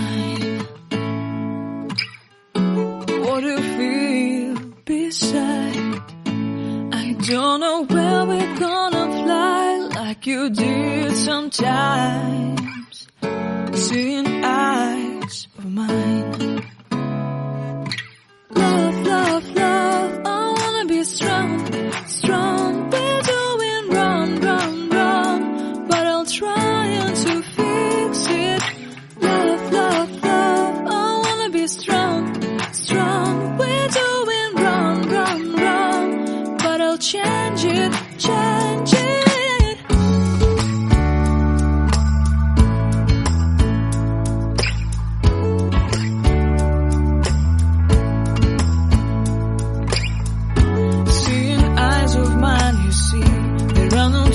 mine. What do you feel beside? I don't know where we're gonna fly like you did sometimes. Seeing eyes of mine. Love, love, love, I wanna be strong, strong. We're doing wrong, wrong, wrong, but I'll try to fix it. Love, love, love, I wanna be strong, strong. We're doing wrong, wrong, wrong, but I'll change it, change it.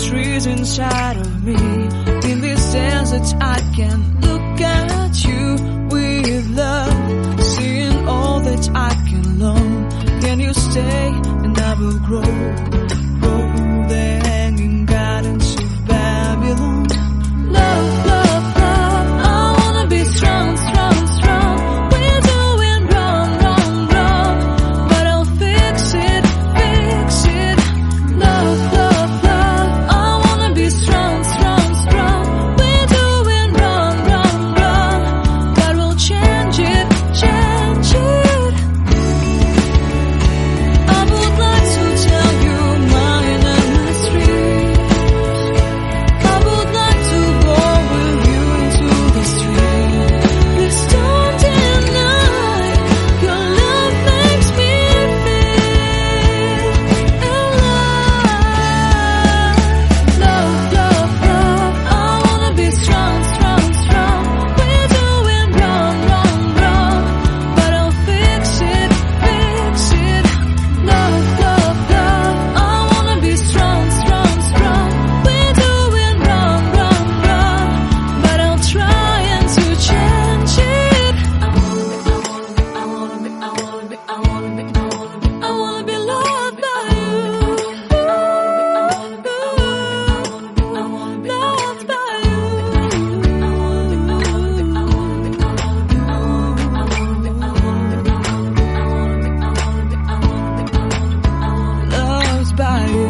Trees inside of me. In this desert I can look at you with love. Seeing all that I can learn. Can you stay and I will grow? Grow the hanging gardens of Babylon. Love, love, love, I wanna be strong, strong, strong. We're doing wrong, wrong, wrong, but I'll fix it, fix it. Love, love, strong, strong, strong. We're doing wrong, wrong, wrong, but we'll change it, change it. I would like to tell you mine and my streets. I would like to go with you into the street. Please don't deny your love makes me feel alive. Love, love, love, I wanna be strong, strong, strong. We're doing wrong, wrong, wrong, but I'll fix it, fix it. Love, love, love, I wanna be strong, strong, strong. We're doing wrong, wrong, wrong, but I'll try to change it. I wanna be loved by you. Loved by you. Loved by you.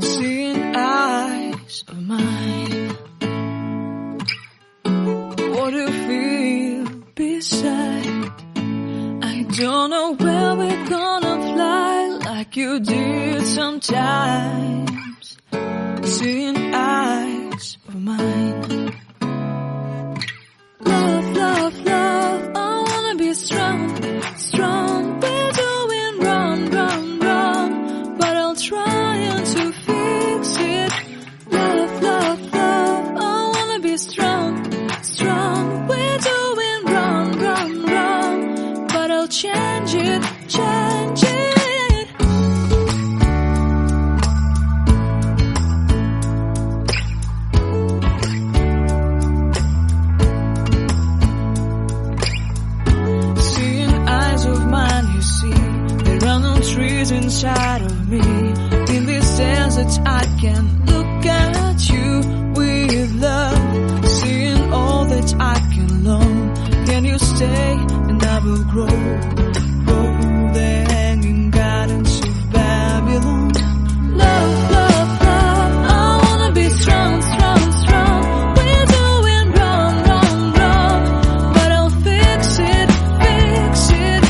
Seeing eyes of mine. What do you feel beside? I don't know where we're gonna fly like you did sometimes. Seeing eyes of mine. Love, love, love, I wanna be strong, strong. We're doing wrong, wrong, wrong, but I'll try to fix it. Love, love, love, I wanna be strong, strong. We're doing wrong, wrong, wrong, but I'll change it, change it. Seeing eyes of mine, you see, there are no trees inside of me. In this desert I can look at you with love. Seeing all that I can learn. Can you stay and I will grow? Grow the hanging gardens of Babylon. Love, love, love, I wanna be strong, strong, strong. We're doing wrong, wrong, wrong, but I'll fix it, fix it.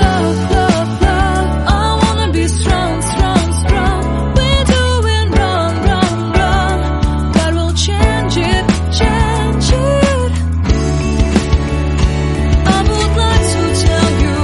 Love, love, love, I wanna be strong, strong, strong. We're doing wrong, wrong, wrong, but we'll change it, change it. I would like to tell you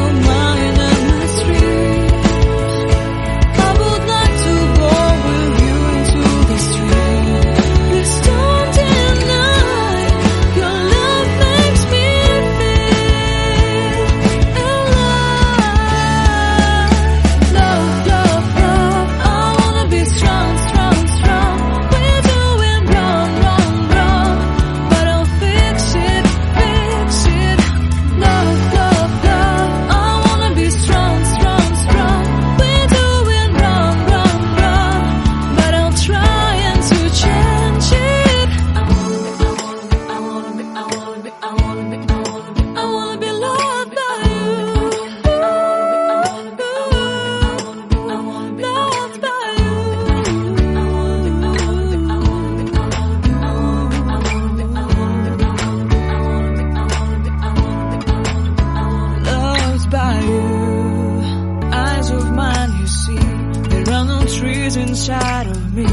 inside of me.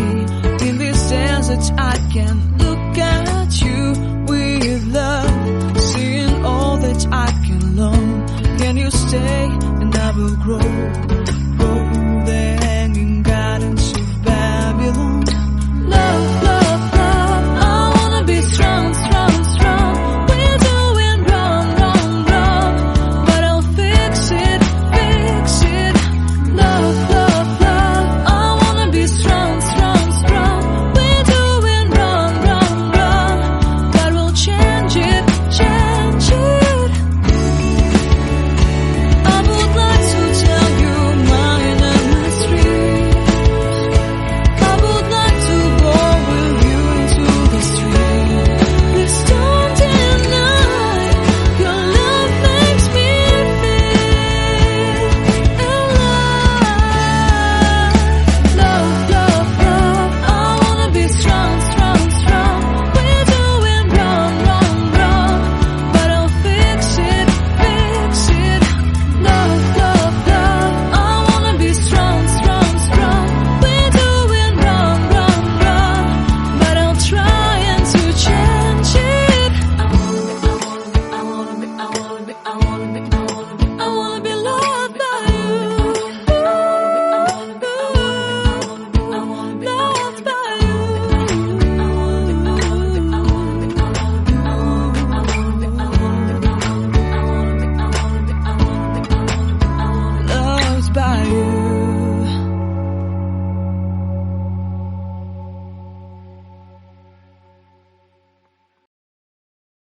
In this dance that I can look at you with love, seeing all that I can learn. Can you stay and I will grow?